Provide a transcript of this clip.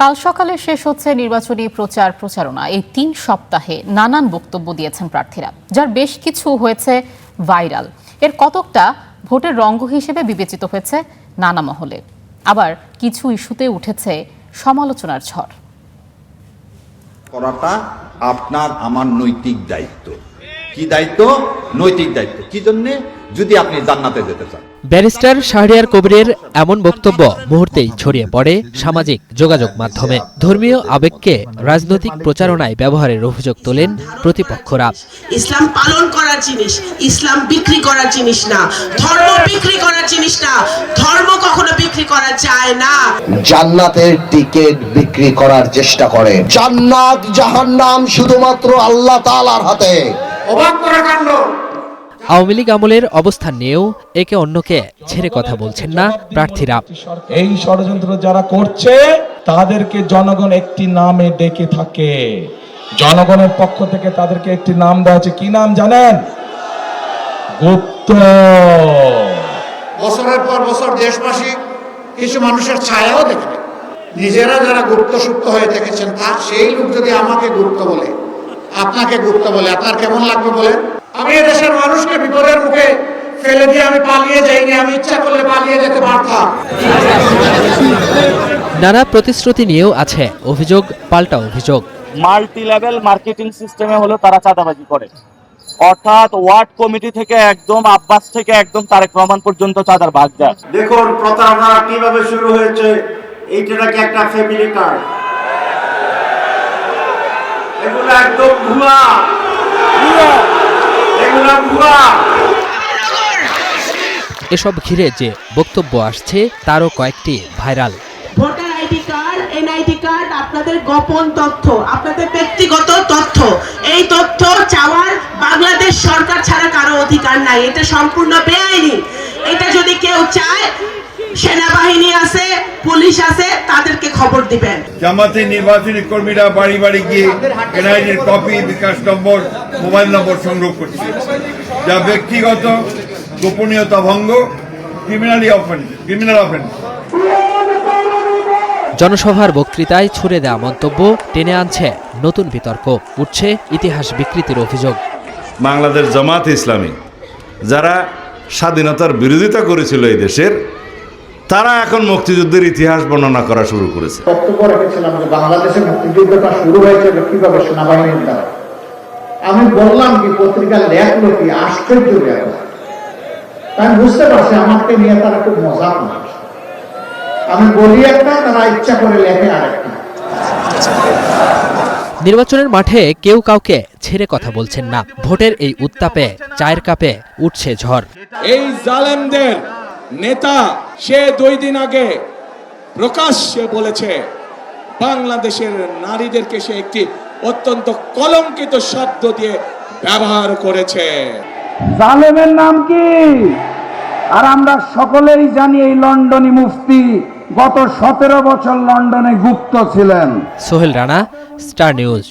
কাল সকালে শেষ হচ্ছে নির্বাচনী প্রচারণা। এই ৩ সপ্তাহে নানান বক্তব্য দিয়েছেন প্রার্থীরা, যার বেশ কিছু হয়েছে ভাইরাল। এর কতকটা ভোটের রঙ্গ হিসেবে বিবেচিত হয়েছে নানা মহলে, আবার কিছু ইস্যুতে উঠেছে সমালোচনার ঝড়। করাটা আপনার আমার নৈতিক দায়িত্ব। কি দায়িত্ব? নৈতিক দায়িত্ব। কি জন্য? যদি আপনি জান্নাতে যেতে চান। ব্যারিস্টার শাহরিয়ার কবিরের এমন বক্তব্য মুহূর্তেই ছড়িয়ে পড়ে সামাজিক যোগাযোগ মাধ্যমে। ধর্মীয় আবেগকে রাজনৈতিক প্রচারণায় ব্যবহারের অভিযোগ তোলেন প্রতিপক্ষরা। ইসলাম পালন করার জিনিস, ইসলাম বিক্রি করার জিনিস না, ধর্ম বিক্রি করার জিনিস না, ধর্ম কখনো বিক্রি করা যায় না। জান্নাতের টিকিট বিক্রি করার চেষ্টা করে। জান্নাত জাহান্নাম শুধুমাত্র আল্লাহ তাআলার হাতে। অবাক করা কাণ্ড। আওয়ামী লীগ আমলের অবস্থান নিয়েও একে অন্যকে ছেড়ে কথা বলছেন না প্রার্থীরা। এই ষড়যন্ত্র যারা করছে তাদেরকে জনগণ একটি নামে ডেকে থাকে। জনগণের পক্ষ থেকে তাদেরকে একটি নাম দেওয়া হচ্ছে। কি নাম জানেন? গুপ্ত। বছরের পর বছর দেশবাসী কিছু মানুষের ছায়াও দেখবে। নিজেরা যারা গুপ্ত সুপ্ত হয়ে থেকেছেন, তার সেই লোক যদি আমাকে গুপ্ত বলে, আপনাকে গুপ্ত বলে, আপনার কেমন লাগবে বলেন? আমি এদেশের মানুষকে বিপদের মুখে ফেলে দিয়ে আমি পালিয়ে যাইনি। আমি ইচ্ছা করলে পালিয়ে যেতে পারতাম। নানা প্রতিশ্রুতি নিয়েও আছে অভিযোগ পাল্টা অভিযোগ। মাল্টি লেভেল মার্কেটিং সিস্টেমে হলো তারা চাঁদাবাজি করে, অর্থাৎ ওয়ার্ড কমিটি থেকে একদম আব্বাস থেকে একদম তারেক রহমান পর্যন্ত চাঁদার ভাগ যায়। দেখুন প্রতারণা কিভাবে শুরু হয়েছে। এইটা নাকি একটা ফ্যামিলি কার্ড। এগুলো একদম ভুয়া, এগুলো ভুয়া। এসব ঘিরে যে বক্তব্য আসছে তারও কয়েকটি viral. Voter ID card, NID card আপনাদের গোপন তথ্য, আপনাদের ব্যক্তিগত তথ্য। এই তথ্য চাওয়ার বাংলাদেশ সরকার ছাড়া কারো অধিকার নাই। এটা সম্পূর্ণ বেআইনি। এটা যদি কেউ চায়, সেনাবাহিনী আছে, পুলিশ আছে, তাদেরকে খবর দিবেন। জামাতের নির্বাচনী কর্মীরা বাড়ি বাড়ি গিয়ে এনআইডির কপি, বিকাশ নম্বর, মোবাইল নম্বর সংগ্রহ করছে, যা ব্যক্তিগত গোপনীয়তা ভঙ্গ, ক্রিমিনাল অফেন্স। জনসভার বক্তৃতায় ছুড়ে দেওয়া মন্তব্য টেনে আনছে নতুন বিতর্ক। উঠছে ইতিহাস বিকৃতির অভিযোগ। বাংলাদেশ জামাত ইসলামী যারা স্বাধীনতার বিরোধিতা করেছিল এই দেশের, তারা এখন মুক্তিযুদ্ধের ইতিহাস বর্ণনা করা শুরু করেছে। বক্তব্য রেখেছিলাম যে বাংলাদেশের মুক্তিযুদ্ধটা শুরু হয়েছে কিভাবে? সেনাবাহিনীর দ্বারা। আমি বললাম কি, পত্রিকা লেখলো কি, আশ্চর্য লেখলো। আমি বুঝতে পারছি আমাকে নিয়ে তারা খুব মজাক মানুষ। আমি বলি একটা, তারা ইচ্ছা করে লেখে আরেকটা। নির্বাচনের মাঠে কেউ কাউকে ছেড়ে কথা বলছেন না। ভোটের এই উত্তাপে চায়ের কাপে উঠছে ঝড়। এই জালেমদের নেতা সে 2 দিন আগে প্রকাশ্যে বলেছে বাংলাদেশের নারীদেরকে সে একটি অত্যন্ত কলঙ্কিত শব্দ দিয়ে ব্যবহার করেছে। জালেমের নাম কি? আর আমরা সকলেই জানি এই লন্ডনী মুফতি গত 17 বছর লন্ডনে গুপ্ত ছিলেন। Sohel Rana, star news.